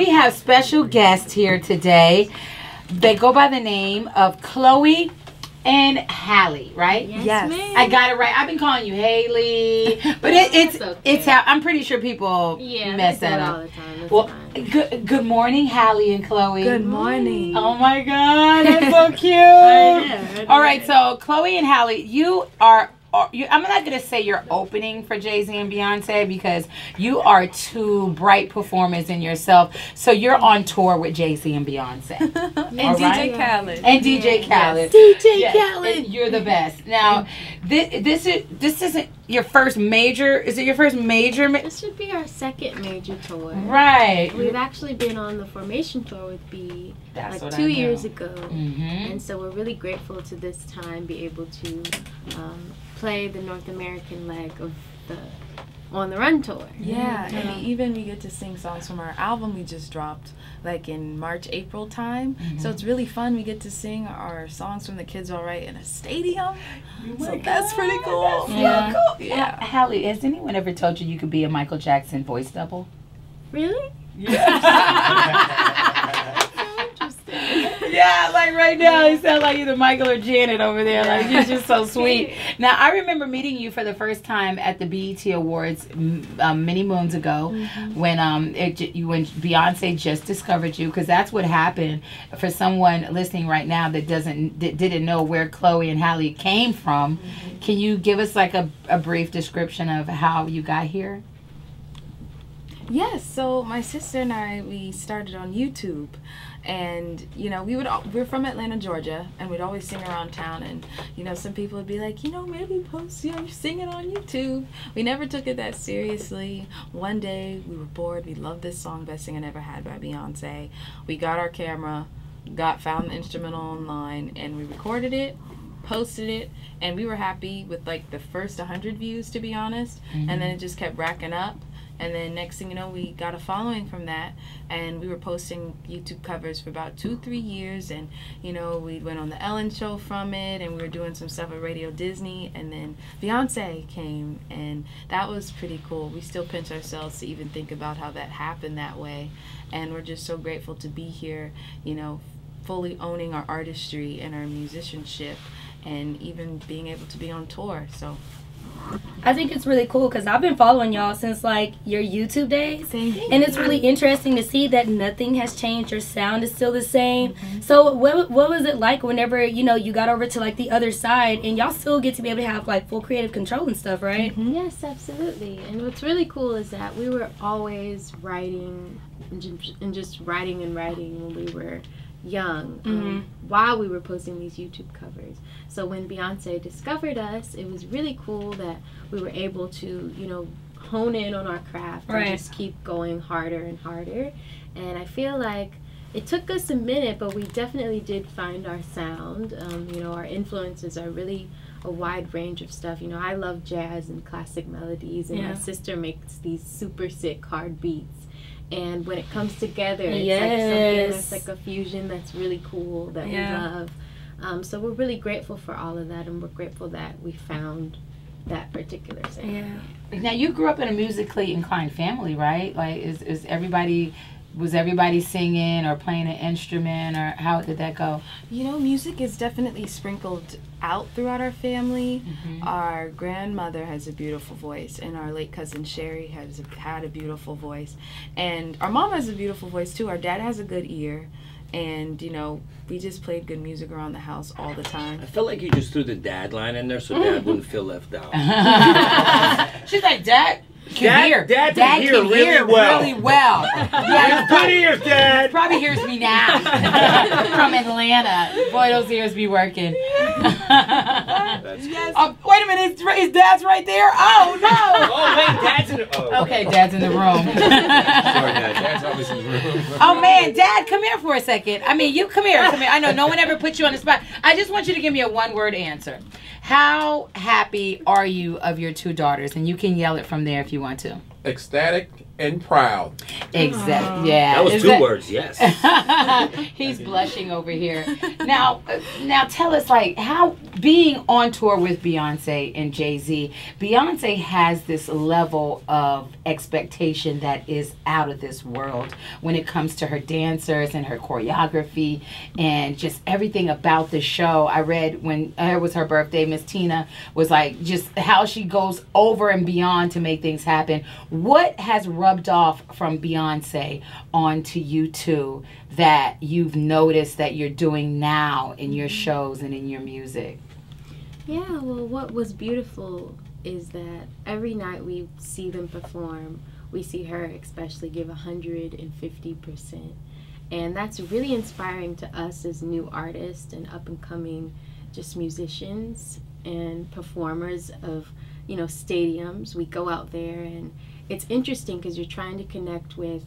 We have special guests here today. They go by the name of Chloe and Halle, right? Yes. I got it right. I've been calling you Haley, but it's how I'm pretty sure people mess that up. All the time. Well, good morning, Halle and Chloe. Good morning. Oh my God, that's so cute. All right, so Chloe and Halle, I'm not going to say you're opening for Jay-Z and Beyonce because you are two bright performers in yourself. So you're on tour with Jay-Z and Beyonce. And DJ Khaled. And DJ Khaled. DJ Khaled. And you're the best. Now, this isn't your first major. Is it your first major? This should be our second major tour. Right. We've actually been on the Formation tour with B That's like 2 years ago. Mm-hmm. And so we're really grateful to this time be able to play the North American leg of the On the Run tour. Yeah, and even we get to sing songs from our album we just dropped like in March, April time. So it's really fun. We get to sing our songs from the Kids All Right in a stadium. So that's pretty cool. That's so cool. Yeah. Halle, has anyone ever told you could be a Michael Jackson voice double? Really? Yeah. Yeah, like right now, you sound like either Michael or Janet over there. Like, you're just so sweet. Now, I remember meeting you for the first time at the BET Awards many moons ago when Beyonce just discovered you, because that's what happened for someone listening right now that didn't know where Chloe and Halle came from. Can you give us like a brief description of how you got here? Yes, so my sister and I, we started on YouTube, and we're from Atlanta, Georgia, and we'd always sing around town, and some people would be like, maybe post sing it on YouTube. We never took it that seriously. One day we were bored. We loved this song, Best Thing I Never Had by Beyonce. We got our camera, found the instrumental online, and we recorded it, posted it, and we were happy with like the first 100 views, to be honest, and then it just kept racking up. And then next thing you know, we got a following from that, and we were posting YouTube covers for about 2-3 years, and we went on the Ellen show from it, and we were doing some stuff at Radio Disney, and then Beyonce came, and that was pretty cool. We still pinch ourselves to even think about how that happened that way, and we're just so grateful to be here, fully owning our artistry and our musicianship, and even being able to be on tour. So I think it's really cool because I've been following y'all since like your YouTube days. Thank you. And it's really interesting to see that nothing has changed. Your sound is still the same. So what was it like whenever you got over to like the other side, and y'all still get to be able to have like full creative control and stuff, right? Yes, absolutely. And what's really cool is that we were always writing and just writing and writing when we were young, while we were posting these YouTube covers. So when Beyonce discovered us, it was really cool that we were able to, hone in on our craft and just keep going harder and harder. And I feel like it took us a minute, but we definitely did find our sound. Our influences are really a wide range of stuff. I love jazz and classic melodies, and my sister makes these super sick hard beats. And when it comes together, it's like something that's like a fusion that's really cool that we love. So we're really grateful for all of that, and we're grateful that we found that particular sound. Now, you grew up in a musically inclined family, right? Like, was everybody singing or playing an instrument, or how did that go? Music is definitely sprinkled out throughout our family. Our grandmother has a beautiful voice, and our late cousin Sherry had a beautiful voice, and our mom has a beautiful voice too. Our dad has a good ear, and we just played good music around the house all the time. I felt like you just threw the dad line in there so Dad wouldn't feel left out. She's like, Dad can hear. Dad can hear really well. Yeah, good ears, Dad. Probably hears me now from Atlanta. Boy, those ears be working. Wait a minute, is Dad's right there? Oh no! Oh wait, Dad's in the room. Okay, Dad's in the room. Sorry, Dad. Dad's always in the room. Oh man, Dad, come here for a second. I mean, you come here. I know no one ever put you on the spot. I just want you to give me a one-word answer. How happy are you of your two daughters? And you can yell it from there if you want to. Ecstatic and proud. Exactly. Yeah. That was 2 words. Yes. He's blushing over here. Now tell us, like, how being on tour with Beyonce and Jay-Z, Beyonce has this level of expectation that is out of this world when it comes to her dancers and her choreography and just everything about the show. I read when it was her birthday, Miss Tina was like just how she goes over and beyond to make things happen. What has rubbed off from Beyonce onto you two that you've noticed that you're doing now in your shows and in your music? Yeah, well, what was beautiful is that every night we see them perform, we see her especially give 150%. And that's really inspiring to us as new artists and up-and-coming just musicians and performers of, you know, stadiums. We go out there, and it's interesting because you're trying to connect with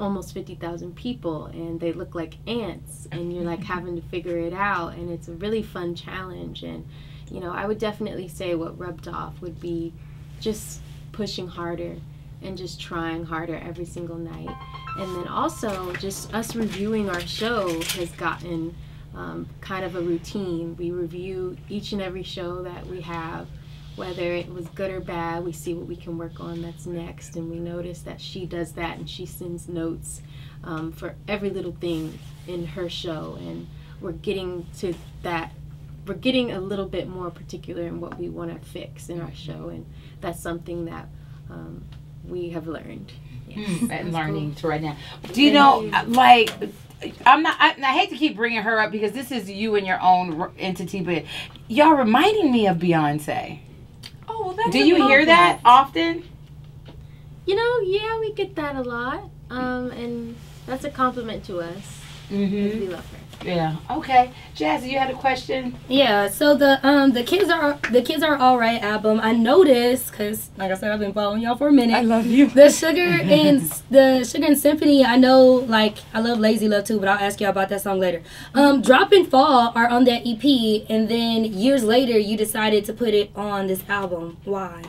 almost 50,000 people, and they look like ants, and you're like having to figure it out, and it's a really fun challenge. And you know, I would definitely say what rubbed off would be just pushing harder and just trying harder every single night. And then also just us reviewing our show has gotten kind of a routine. We review each and every show that we have, whether it was good or bad. We see what we can work on that's next, and we notice that she does that, and she sends notes for every little thing in her show, and we're getting to that. We're getting a little bit more particular in what we want to fix in our show, and that's something that we have learned. Yes, And learning to right now. Do you know, like, I hate to keep bringing her up because this is you and your own entity, but y'all reminding me of Beyonce. Oh, well, that's Do you hear that often? You know, yeah, we get that a lot, and that's a compliment to us. Mm-hmm. We love her. Yeah. Okay. Jazzy, you had a question? Yeah, so the Kids Are Alright album, I noticed, because like I said, I've been following y'all for a minute. I love you. The Sugar and Symphony, I know, like, I love Lazy Love too, but I'll ask y'all about that song later. Drop and Fall are on that EP, and then years later you decided to put it on this album. Why?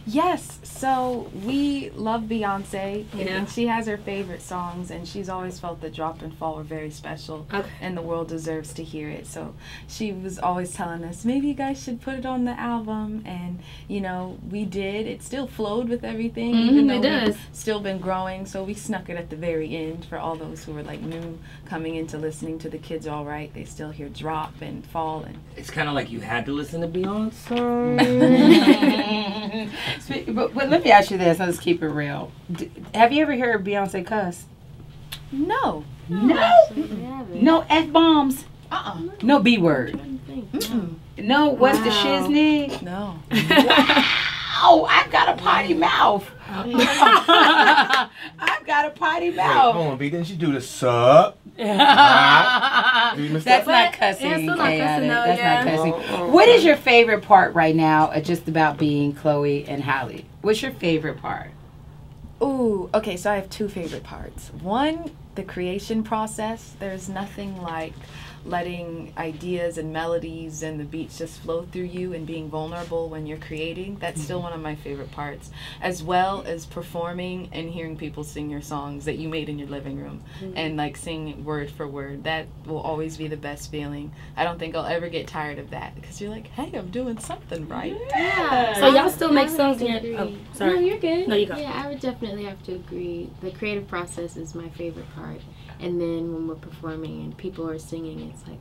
Yes, so we love Beyonce, Yeah. and she has her favorite songs, and she's always felt that Drop and Fall were very special, Okay. and the world deserves to hear it. So she was always telling us, maybe you guys should put it on the album, and you know, we did. It still flowed with everything, even though it does. we've still been growing. So we snuck it at the very end for all those who were like new coming into listening to the Kids All Right. They still hear Drop and Fall, and It's kind of like you had to listen to Beyonce. But let me ask you this. Let's keep it real. Have you ever heard Beyonce cuss? no. No. Actually, we haven't. No F-bombs. No B word. I don't think. No, what's the Wow. shiznit? No. Wow, I've got a potty mouth. I've got a potty Wait, mouth. hold on, B. Didn't you do the sup? That's You missed not that? cussing. it's still not chaotic. cussing, though, That's yeah. not cussing. Oh, What is your favorite part right now just about being Chloe and Halle? What's your favorite part? Ooh, okay, so I have two favorite parts. One, the creation process. There's nothing like letting ideas and melodies and the beats just flow through you and being vulnerable when you're creating. That's still one of my favorite parts, as well as performing and hearing people sing your songs that you made in your living room and like sing word for word. That will always be the best feeling. I don't think I'll ever get tired of that because you're like, hey, I'm doing something right. Yeah. So y'all still I make would songs have in to your... Oh, agree. sorry. No, you're good. No, you go. Yeah, I would definitely have to agree. The creative process is my favorite part. And then when we're performing and people are singing, it's like,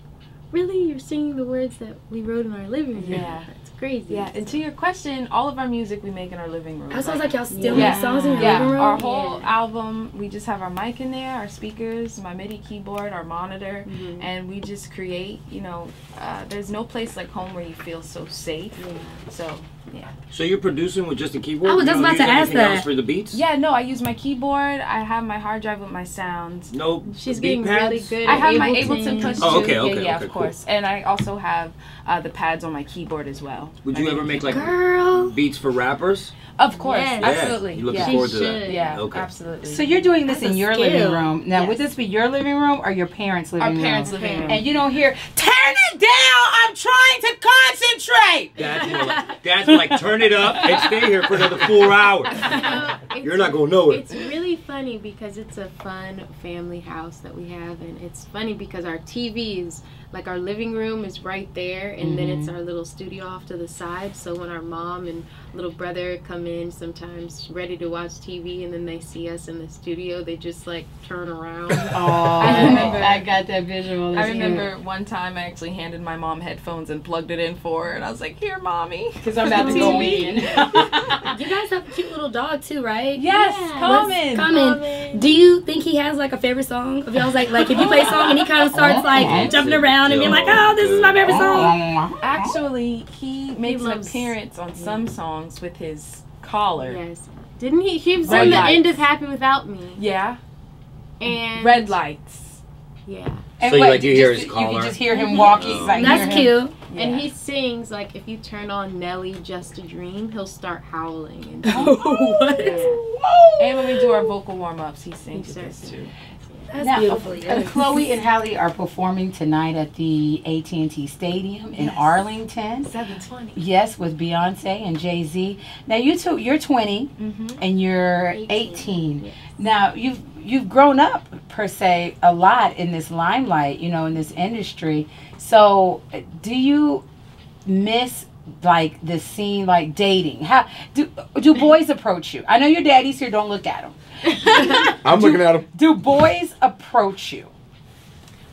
really? You're singing the words that we wrote in our living room? Yeah. That's crazy. Yeah, and to your question, all of our music we make in our living room. That sounds like y'all still Yeah. make songs in your Yeah, living room? our whole Yeah. album, we just have our mic in there, our speakers, my MIDI keyboard, our monitor, Mhm. and we just create, you know, there's no place like home where you feel so safe. Yeah. So, yeah. So you're producing with just a keyboard? I was You just don't about to use ask anything else that. for the beats? Yeah, no, I use my keyboard, I have my hard drive with my sounds. No She's beat getting really pads? good. I have my Ableton. Ableton push Oh, too. okay, okay, yeah, okay, of cool. course. And I also have the pads on my keyboard as well. Would My you MIDI ever make like Girl. beats for rappers? Of course, Yes. Yeah, absolutely. you looking yeah. forward She to that? should. Yeah, Okay. absolutely. So you're doing this That's in a your skill. living room. Now, Yes. would this be your living room or your parents' living our room? parents' living room. And you don't hear, turn it down, I'm trying to concentrate. Dad's like, turn it up and stay here for another 4 hours. It's- You're not gonna know it. It's really really funny because it's a fun family house that we have, and it's funny because our TV is like our living room is right there, and then it's our little studio off to the side. So when our mom and little brother come in sometimes ready to watch TV, and then they see us in the studio, they just like turn around. I got that visual. I remember one time I actually handed my mom headphones and plugged it in for her, and I was like, "Here, mommy," because I'm about to go in. You guys have a cute little dog too, right? Yes, Common. Common. Do you think he has like a favorite song of y'all's? Like if you play a song and he kind of starts like jumping around and being like, "Oh, this is my favorite song." Actually, he makes an loves- appearance on some songs with his collar. Yes. Didn't he? He was Red on the lights. end of Happy Without Me. Yeah. And Red lights. Yeah. And So you what, like you hear his You collar? can just hear him walking. Like, That's hear him. cute. And he sings like if you turn on Nelly Just a Dream, he'll start howling. And What? And when we do our vocal warm-ups, he sings with us too. That's Now, beautiful. Yes. Chloe and Halle are performing tonight at the AT&T Stadium in Arlington. 7:20. Yes, with Beyonce and Jay-Z. Now you two, you're 20 and you're 18. Yes. Now you've grown up per se a lot in this limelight, you know, in this industry. So do you miss like the scene, like dating? How do boys approach you? I know your daddy's here. Don't look at him. I'm looking at him. Do boys approach you?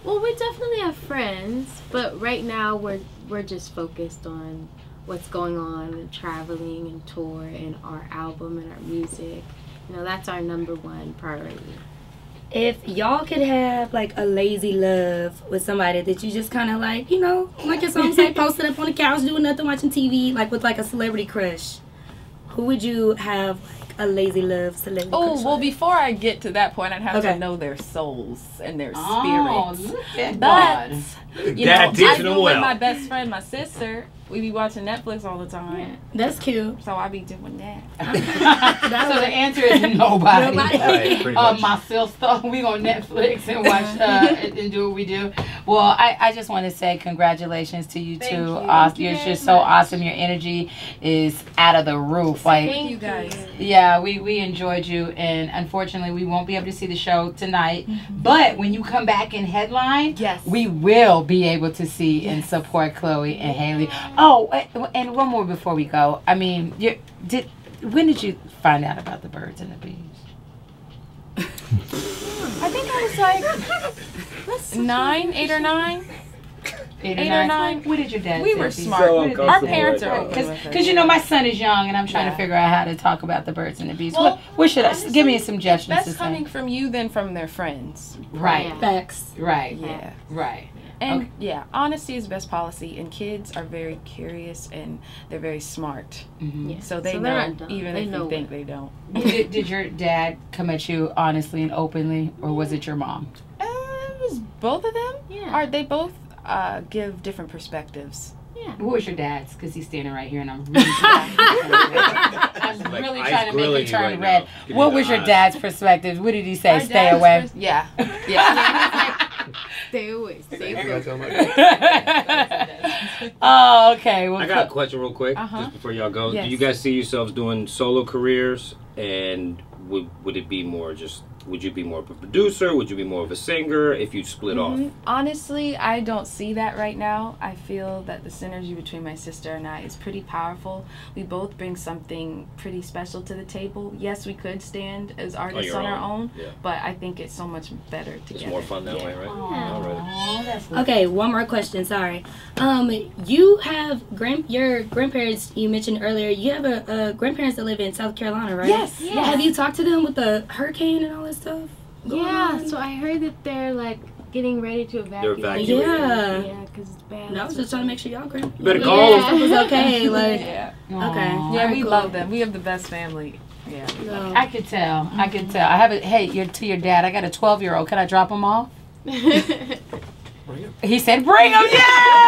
Well, we definitely have friends, but right now we're just focused on what's going on and traveling and tour and our album and our music. You know, that's our number one priority. If y'all could have like a lazy love with somebody that you just kind of like, you know, like your song say, posted up on the couch doing nothing, watching TV, like with like a celebrity crush, who would you have like a lazy love celebrity Oh, crush well, with? before I get to that point, I'd have Okay. to know their souls and their Oh, spirits. look at But, God. you Dad know, I teaching do them with well. my best friend, my sister. We be watching Netflix all the time. That's cute. So I be doing that. So the answer is nobody. Nobody. Right, pretty much. My sister, we on Netflix and watch and do what we do. Well, I just want to say congratulations to you two. you. Awesome. Thank you You're very just so much. awesome. Your energy is out of the roof. Like, Thank you guys. yeah, we enjoyed you, and unfortunately, we won't be able to see the show tonight. But when you come back in headline, Yes. we will be able to see and support Chloe and Halle. Oh, and one more before we go. I mean, when did you find out about the birds and the bees? I think I was like 8 or 9. 8 8 or 9. What did your dad We say were to you? smart. So Our uncomfortable parents right are now. open with it. Because you know my son is young and I'm trying to Yeah. figure out how to talk about the birds and the bees. Well, what should I honestly, give me some suggestions to That's say? coming from you than from their friends. Right, Yeah. Facts. right, Yeah. right. And Okay. yeah, honesty is best policy, and kids are very curious and they're very smart. Mhm. Yeah. So they they're know, not dumb. even They if know you think it. they don't. Did your dad come at you honestly and openly, or was it your mom? It was both of them. Yeah. They both give different perspectives. Yeah. What was your dad's? Because he's standing right here, and I'm really I'm Like really ice trying to make grilling it you turn right now. red. Give me What the was your eyes. dad's perspective? What did he say? Our Stay dad's away. Yeah. Yeah. Stay away. Stay I away. gotta tell my Oh, okay. Well, I got a question real quick, just before y'all go. Yes. Do you guys see yourselves doing solo careers, and would it be more just? Would you be more of a producer? Would you be more of a singer if you split off? Honestly, I don't see that right now. I feel that the synergy between my sister and I is pretty powerful. We both bring something pretty special to the table. Yes, we could stand as artists on our own, Yeah. but I think it's so much better together. It's more fun that way, right? Aw, All right. that's Okay, one more question. Sorry. You have your grandparents. You mentioned earlier. You have a grandparents that live in South Carolina, right? Yes. Yeah. Have you talked to them with the hurricane and all that stuff? going Yeah, on? so I heard that they're like getting ready to evacuate. evacuating. Yeah. Yeah, because it's bad. And I was just trying to make sure y'all Better call stuff was okay. Like, Yeah. okay. Yeah, we Cool. love them. We have the best family. Yeah. No. I could tell. I could tell. I have it. Hey, to your dad. I got a 12-year-old. Can I drop him off? He said, "Bring him!" Yeah.